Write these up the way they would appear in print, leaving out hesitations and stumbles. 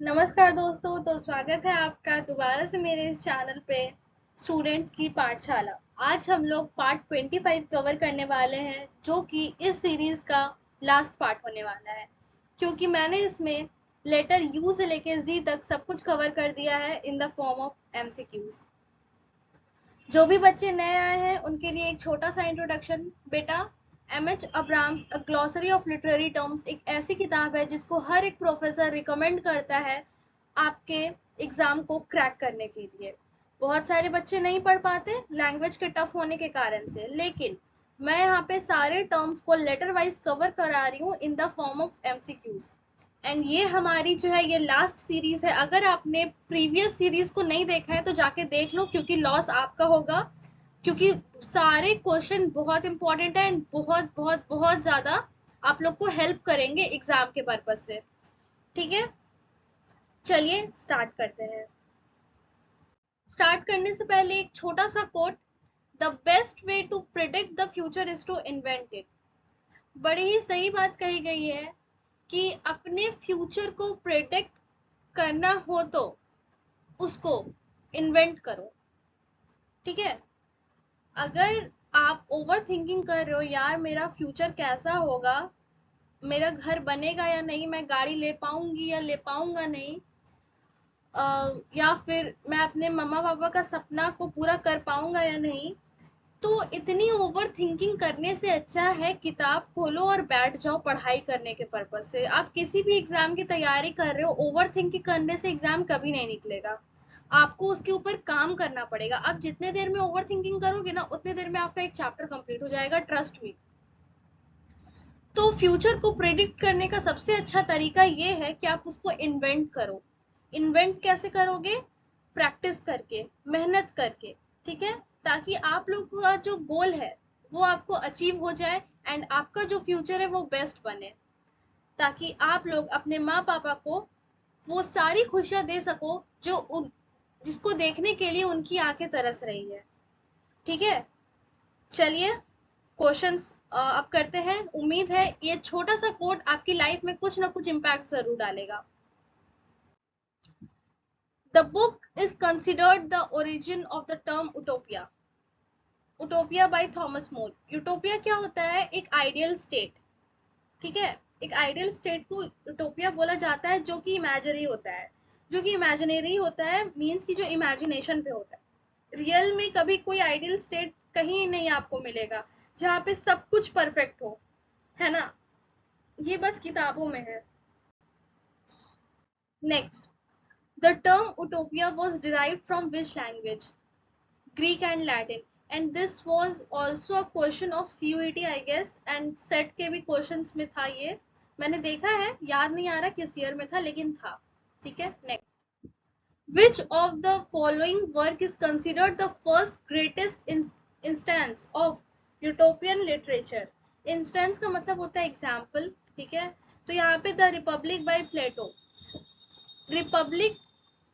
नमस्कार दोस्तों, तो स्वागत है आपका दोबारा से मेरे इस चैनल पे स्टूडेंट्स की पाठशाला। आज हम लोग पार्ट 25 कवर करने वाले हैं, जो कि इस सीरीज का लास्ट पार्ट होने वाला है, क्योंकि मैंने इसमें लेटर यू से लेके जी तक सब कुछ कवर कर दिया है in the form of MCQs. जो भी बच्चे नए आए हैं उनके लिए एक छोटा सा इंट्रोडक्शन। बेटा, M H. Abrams a glossary of literary terms एक ऐसी किताब है जिसको हर एक प्रोफेसर रिकमेंड करता है आपके एग्जाम को क्रैक करने के लिए। बहुत सारे बच्चे नहीं पढ़ पाते लैंग्वेज के टफ होने के कारण से, लेकिन मैं यहाँ पे सारे टर्म्स को लेटर वाइज कवर करा रही हूँ in the form of MCQs. And ये हमारी जो है ये लास्ट सीरीज है। अगर आपने प्रीवियस सीरीज को नहीं देखा है तो जाके देख लो, क्योंकि लॉस आपका होगा, क्योंकि सारे क्वेश्चन बहुत इंपॉर्टेंट है एंड बहुत बहुत बहुत ज्यादा आप लोग को हेल्प करेंगे एग्जाम के पर्पज से। ठीक है, चलिए स्टार्ट करते हैं। स्टार्ट करने से पहले एक छोटा सा quote, the best way to predict the future is to invent it. बड़ी ही सही बात कही गई है कि अपने फ्यूचर को प्रिडिक्ट करना हो तो उसको इन्वेंट करो। ठीक है, अगर आप ओवर थिंकिंग कर रहे हो, यार मेरा फ्यूचर कैसा होगा, मेरा घर बनेगा या नहीं, मैं गाड़ी ले पाऊंगी या ले पाऊंगा नहीं, या फिर मैं अपने मम्मा पापा का सपना को पूरा कर पाऊंगा या नहीं, तो इतनी ओवर थिंकिंग करने से अच्छा है किताब खोलो और बैठ जाओ पढ़ाई करने के पर्पज से। आप किसी भी एग्जाम की तैयारी कर रहे हो, ओवर थिंकिंग करने से एग्जाम कभी नहीं निकलेगा। आपको उसके ऊपर काम करना पड़ेगा। आप जितने देर में ओवर थिंकिंग करोगे ना, उतने देर में आपका एक चैप्टर कंप्लीट हो जाएगा, ट्रस्ट मी। तो फ्यूचर को प्रेडिक्ट करने का सबसे अच्छा तरीका ये है कि आप उसको इन्वेंट करो। इन्वेंट कैसे करोगे? प्रैक्टिस करके, मेहनत करके। ठीक है, ताकि आप लोग का जो गोल है वो आपको अचीव हो जाए एंड आपका जो फ्यूचर है वो बेस्ट बने, ताकि आप लोग अपने माँ पापा को वो सारी खुशियां दे सको जो जिसको देखने के लिए उनकी आंखें तरस रही है। ठीक है, चलिए क्वेश्चंस अब करते हैं। उम्मीद है ये छोटा सा कोट आपकी लाइफ में कुछ ना कुछ इम्पैक्ट जरूर डालेगा। The book is considered the origin of the term utopia. Utopia by Thomas More. Utopia क्या होता है? एक आइडियल स्टेट। ठीक है, एक आइडियल स्टेट को यूटोपिया बोला जाता है, जो कि इमेजिनरी होता है। जो कि इमेजिनरी होता है मीन्स की जो इमेजिनेशन पे होता है। रियल में कभी कोई आइडियल स्टेट कहीं नहीं आपको मिलेगा जहाँ पे सब कुछ परफेक्ट हो, है ना? ये बस किताबों में है। Next, the term utopia was derived from which language? Greek and Latin. And this was also a question of CUET I guess, and set के भी क्वेश्चंस में था ये। मैंने देखा है, याद नहीं आ रहा किस ईयर में था, लेकिन था। ठीक है, next, which of the following work is considered the first greatest instance of utopian literature? Instance का मतलब होता है एग्जाम्पल। ठीक है, तो यहाँ पे the Republic by Plato. Republic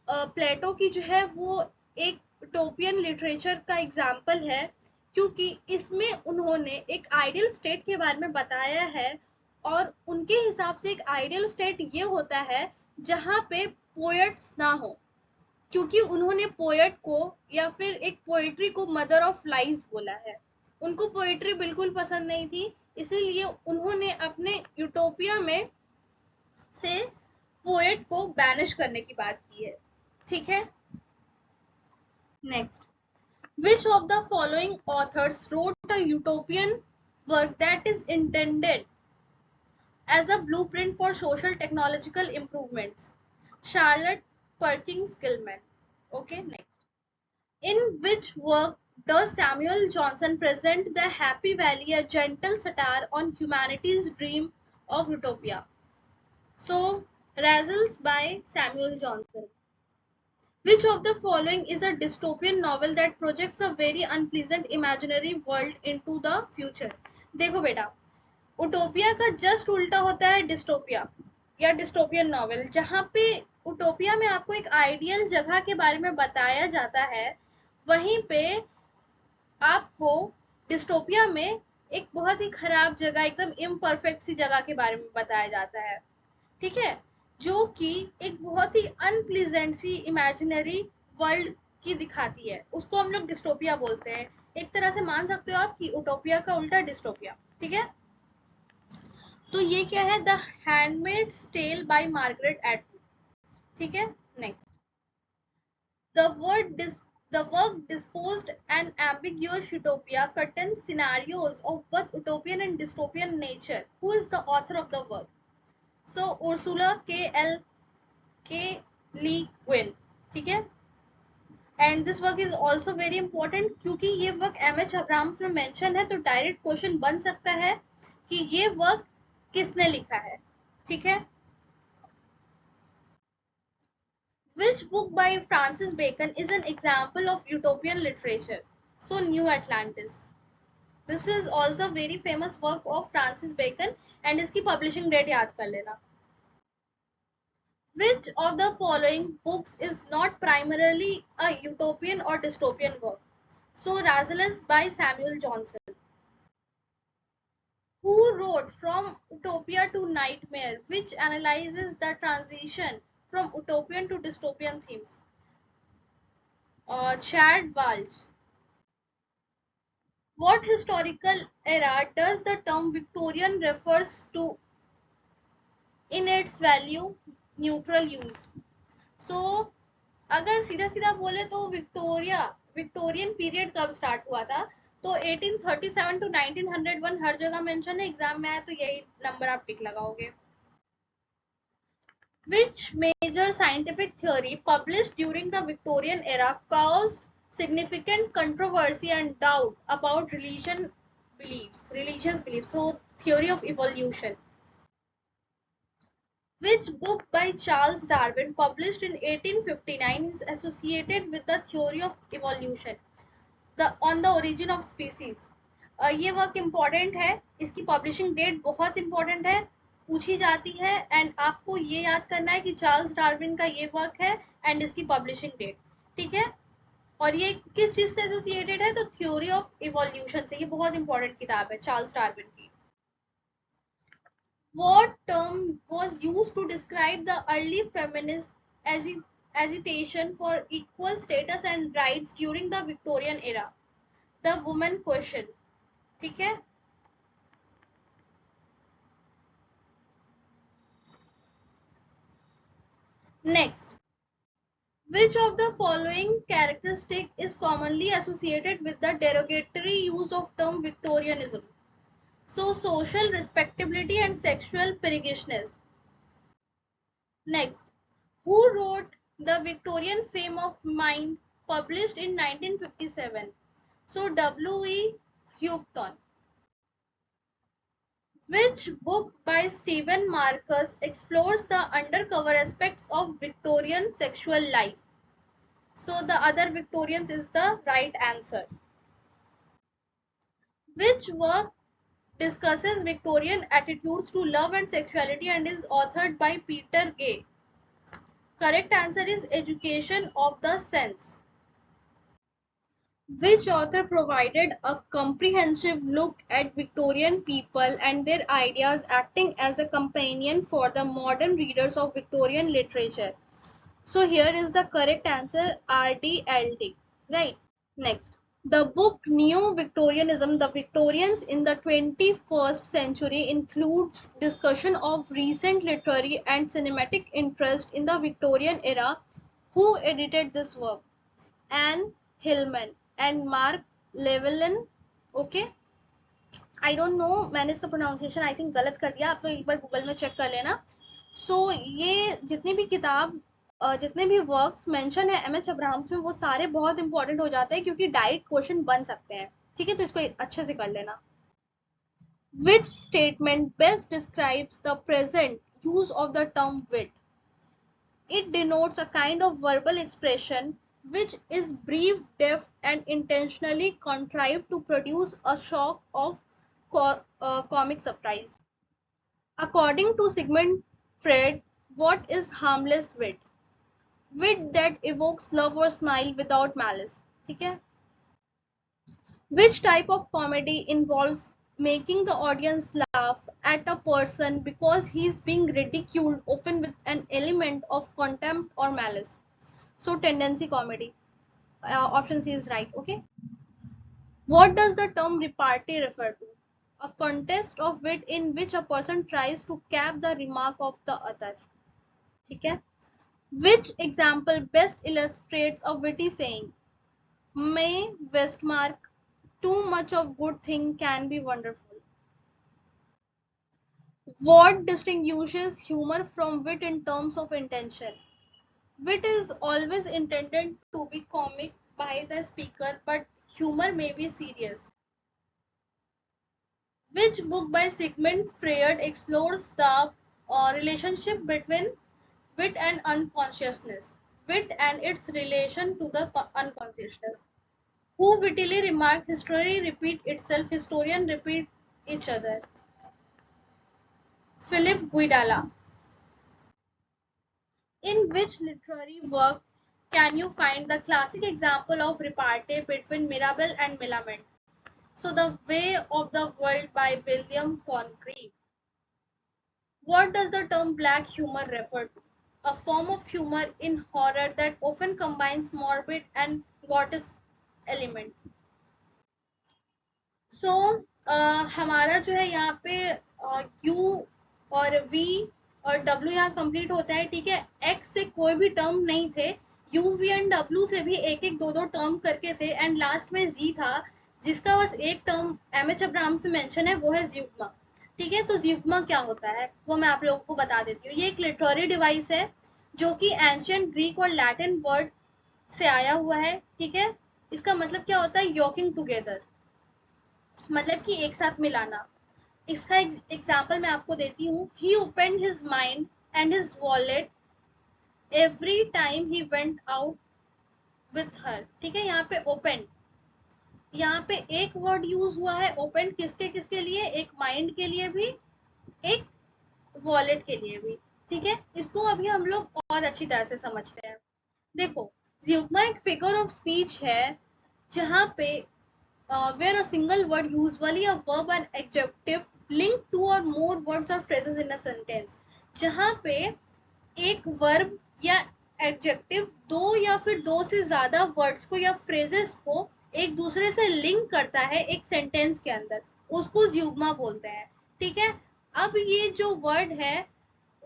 Plato की जो है वो एक यूटोपियन लिटरेचर का एग्जाम्पल है, क्योंकि इसमें उन्होंने एक आइडियल स्टेट के बारे में बताया है। और उनके हिसाब से एक आइडियल स्टेट ये होता है जहाँ पे पोएट्स ना हो, क्योंकि उन्होंने पोएट को या फिर एक पोएट्री को मदर ऑफ लाइज बोला है। उनको पोएट्री बिल्कुल पसंद नहीं थी, इसीलिए उन्होंने अपने यूटोपिया में से पोएट को बैनिश करने की बात की है। ठीक है, next, which of the following authors wrote a utopian work that is intended as a blueprint for social technological improvements? Charlotte Perkins Gilman. Okay, next, in which work does Samuel Johnson present the Happy Valley, a gentle satire on humanity's dream of utopia? So, Razzles by Samuel Johnson. Which of the following is a dystopian novel that projects a very unpleasant imaginary world into the future? देखो बेटा, Utopia का just उल्टा होता है dystopia या dystopian novel, जहाँ पे Utopia में आपको एक आइडियल जगह के बारे में बताया जाता है, वहीं पे आपको डिस्टोपिया में एक बहुत ही खराब जगह, एकदम इम्परफेक्ट सी जगह के बारे में बताया जाता है। ठीक है, जो कि एक बहुत ही अनप्लीजेंट सी इमेजिनरी वर्ल्ड की दिखाती है, उसको हम लोग डिस्टोपिया बोलते हैं। एक तरह से मान सकते हो आप कि उटोपिया का उल्टा डिस्टोपिया। ठीक है, तो ये क्या है, the handmaid's tale by Margaret Atwood. ठीक है, next, The word the work disposed an ambiguous utopia contains scenarios of both utopian and dystopian nature. Who is the author of the work? So Ursula K. Le Guin. ठीक है, and this work is also very important क्योंकि ये work M H. Abraham's में mention है, तो direct question बन सकता है कि ये वर्क किसने लिखा है। ठीक है, Which book by Francis Bacon is an example of utopian literature? So, New Atlantis. This is also a very famous work of Francis Bacon and इसकी publishing date याद कर लेना। Which of the following books is not primarily a utopian or dystopian work? So, Rasselas by Samuel Johnson. Who wrote From Utopia to Nightmare, which analyzes the transition from utopian to dystopian themes? Chad Walsh. What historical era does the term Victorian refers to in its value neutral use? So, अगर सीधा सीधा बोले तो Victorian period कब start हुआ था, तो 1837 to 1901 हर जगह मेंशन है, एग्जाम में आया तो यही नंबर आप टिक लगाओगे। Which major scientific theory published during the Victorian era caused significant controversy and doubt about religious beliefs? So, theory of evolution. Which book by Charles Darwin published in 1859 is associated with the theory of evolution? On the origin of species. ये work important है, इसकी publishing date बहुत important है, पूछी जाती है, and आपको ये याद करना है कि चार्ल्स डार्विन का ये वर्क है एंड इसकी पब्लिशिंग डेट। ठीक है, और ये किस चीज से एसोसिएटेड है, तो थ्योरी ऑफ इवोल्यूशन से। ये बहुत इंपॉर्टेंट किताब है चार्ल्स डार्विन की। What term was used to describe the early feminist agitation for equal status and rights during the Victorian era? The woman question. ठीक है, next, which of the following characteristic is commonly associated with the derogatory use of term Victorianism? So, social respectability and sexual priggishness. Next, who wrote The Victorian Fame of Mind, published in 1957? So, W.E. Houghton. Which book by Stephen Marcus explores the undercover aspects of Victorian sexual life? So, The Other Victorians is the right answer. Which work discusses Victorian attitudes to love and sexuality and is authored by Peter Gay? Correct answer is Education of the Sense. Which author provided a comprehensive look at Victorian people and their ideas, acting as a companion for the modern readers of Victorian literature? So here is the correct answer, R.D.L.D. Right. Next, the book New Victorianism, The Victorians in the 21st Century includes discussion of recent literary and cinematic interest in the Victorian era. Who edited this work? Anne Hillman and Mark Llewellyn. Okay, I don't know, मैंने इसका pronunciation I think गलत कर दिया, आप लोग एक बार Google में check कर लेना। सो ये जितनी भी किताब जितने भी वर्क्स मेंशन है एम.एच. अब्राहम्स में, वो सारे बहुत इंपॉर्टेंट हो जाते हैं क्योंकि डायरेक्ट क्वेश्चन बन सकते हैं। ठीक है, तो इसको अच्छे से कर लेना। Which statement best describes the present use of the term wit? It denotes a kind of verbal expression which is brief, deft, and intentionally contrived to produce a shock of comic surprise. According to Sigmund Freud, what is harmless wit? Wit that evokes love or smile without malice. ठीक है? Which type of comedy involves making the audience laugh at a person because he's being ridiculed, often with an element of contempt or malice. So tendency comedy. Option C is right. Okay. What does the term repartee refer to? A contest of wit in which a person tries to cap the remark of the other. ठीक है? Which example best illustrates a witty saying? May Westmark, too much of good thing can be wonderful. What distinguishes humor from wit in terms of intention? Wit is always intended to be comic by the speaker, but humor may be serious. Which book by Sigmund Freud explores the relationship between wit and unconsciousness? Wit and its relation to the unconsciousness. Who wittily remarked, history repeat itself, historian repeat each other? Philip Guidala. In which literary work can you find the classic example of repartee between Mirabell and Millamant? So, The Way of the World by William Congreve. What does the term black humor refer to? A form of humor in horror that often combines morbid and grotesque element. सो हमारा जो है यहाँ पे you और we और W यहाँ complete होता है, ठीक है। एक्स से कोई भी टर्म नहीं थे, यू वी एंड डब्ल्यू से भी एक एक दो दो टर्म करके थे, एंड लास्ट में जी था जिसका बस एक टर्म एमएच अब्राहम से मेंशन है, वो है ज्यूग्मा। ठीक है, तो ज्यूग्मा क्या होता है वो मैं आप लोगों को बता देती हूँ। ये एक लिटरेरी डिवाइस है जो कि एंशियंट ग्रीक और लैटिन वर्ड से आया हुआ है। ठीक है, इसका मतलब क्या होता है? योकिंग टुगेदर, मतलब कि एक साथ मिलाना। इसका एग्जाम्पल मैं आपको देती हूँ। He opened his mind and his wallet every time he went out with her. ठीक है, यहाँ पे ओपन, यहाँ पे एक वर्ड यूज हुआ है ओपन, किसके किसके लिए? एक माइंड के लिए भी, एक वॉलेट के लिए भी। ठीक है, इसको अभी हम लोग और अच्छी तरह से समझते हैं। देखो, ज्यूग्मा एक फिगर ऑफ स्पीच है जहाँ पे where a single word, usually a verb and adjective, link two or more words or phrases in a sentence. जहाँ पे एक वर्ब या एडजेक्टिव दो या फिर दो से ज्यादा वर्ड्स को या फ्रेजेस को एक दूसरे से लिंक करता है एक सेंटेंस के अंदर, उसको ज्यूग्मा बोलते हैं। ठीक है, अब ये जो वर्ड है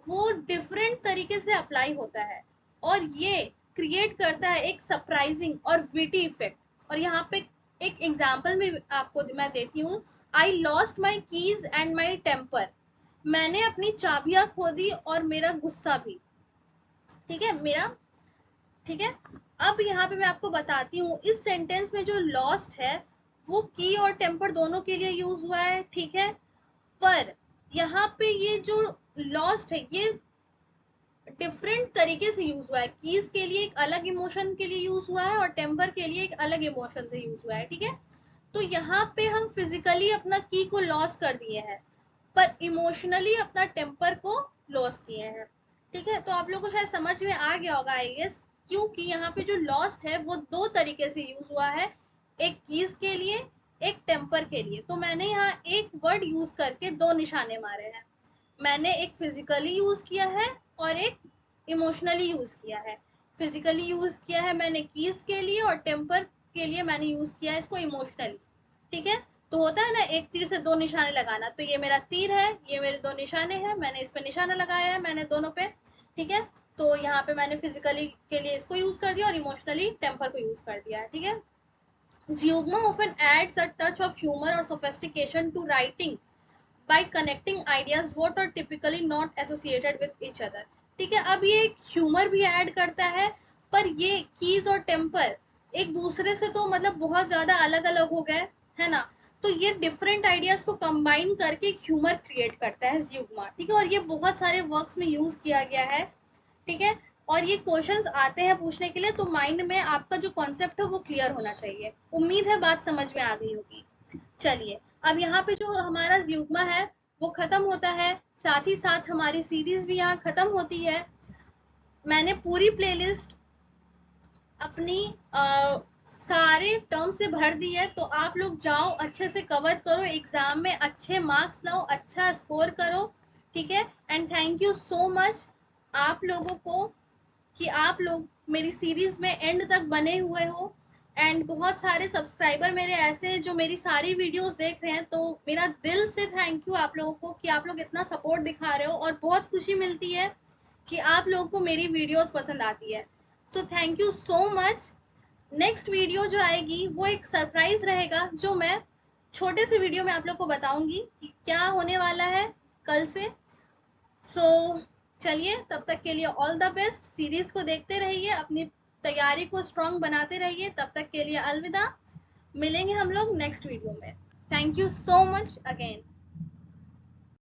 वो डिफरेंट तरीके से अप्लाई होता है और ये क्रिएट करता है एक सरप्राइजिंग और विटी इफेक्ट। और यहाँ पे एक एग्जाम्पल में आपको मैं देती हूँ। I lost my keys and my temper. मैंने अपनी चाबियां खो दी और मेरा गुस्सा भी। ठीक है, मेरा, ठीक है। अब यहाँ पे मैं आपको बताती हूँ, इस सेंटेंस में जो लॉस्ट है वो की और टेम्पर दोनों के लिए यूज हुआ है। ठीक है, पर यहाँ पे ये जो लॉस्ट है ये डिफरेंट तरीके से यूज हुआ है। कीज के लिए एक अलग इमोशन के लिए यूज हुआ है और टेम्पर के लिए एक अलग इमोशन से यूज हुआ है। ठीक है, तो यहाँ पे हम फिजिकली अपना की को लॉस कर दिए हैं पर इमोशनली अपना टेम्पर को लॉस किए हैं। ठीक है, तो आप लोगों को शायद समझ में आ गया होगा आई गेस, क्योंकि यहाँ पे जो लॉस्ट है वो दो तरीके से यूज हुआ है, एक कीज के लिए, एक टेम्पर के लिए। तो मैंने यहाँ एक वर्ड यूज करके दो निशाने मारे हैं। मैंने एक फिजिकली यूज किया है और एक इमोशनली यूज किया है। फिजिकली यूज किया है मैंने कीज के लिए और टेम्पर के लिए मैंने यूज किया है इसको इमोशनली। ठीक है, तो होता है ना एक तीर से दो निशाने लगाना, तो ये मेरा तीर है, ये मेरे दो निशाने हैं, मैंने इस पे निशाना लगाया है मैंने दोनों पे। ठीक है, तो यहाँ पे मैंने फिजिकली के लिए इसको यूज कर दिया और इमोशनली टेम्पर को यूज कर दिया है। ठीक है, Zeugma often adds a touch of humor or sophistication to writing by connecting ideas what are typically not associated with each other. ठीक है, अब ये ह्यूमर भी ऐड करता है, पर ये कीज और टेम्पर एक दूसरे से तो मतलब बहुत ज्यादा अलग अलग हो गए है ना, तो ये डिफरेंट आइडियाज को कंबाइन करके एक ह्यूमर क्रिएट करता है ज्यूग्मा। ठीक है, और ये बहुत सारे वर्क्स में यूज किया गया है। ठीक है, और ये क्वेश्चंस आते हैं पूछने के लिए, तो माइंड में आपका जो कॉन्सेप्ट है वो क्लियर होना चाहिए। उम्मीद है बात समझ में आ गई होगी। चलिए, अब यहाँ पे जो हमारा ज्यूग्मा है वो खत्म होता है, साथ ही साथ हमारी सीरीज भी यहाँ खत्म होती है। मैंने पूरी प्लेलिस्ट अपनी सारे टर्म से भर दी है, तो आप लोग जाओ अच्छे से कवर करो, एग्जाम में अच्छे मार्क्स लाओ, अच्छा स्कोर करो, ठीक है। And thank you so much आप लोगों को कि आप लोग मेरी सीरीज में एंड तक बने हुए हो। एंड बहुत सारे सब्सक्राइबर मेरे ऐसे हैं जो मेरी सारी वीडियोस देख रहे हैं, तो मेरा दिल से थैंक यू आप लोगों को कि आप लोग इतना सपोर्ट दिखा रहे हो, और बहुत खुशी मिलती है कि आप लोगों को मेरी वीडियोस पसंद आती है। So thank you so much. Next video जो आएगी वो एक सरप्राइज रहेगा, जो मैं छोटे से वीडियो में आप लोग को बताऊंगी कि क्या होने वाला है कल से। सो चलिए, तब तक के लिए ऑल द बेस्ट। सीरीज को देखते रहिए, अपनी तैयारी को स्ट्रांग बनाते रहिए। तब तक के लिए अलविदा। मिलेंगे हम लोग नेक्स्ट वीडियो में। Thank you so much again.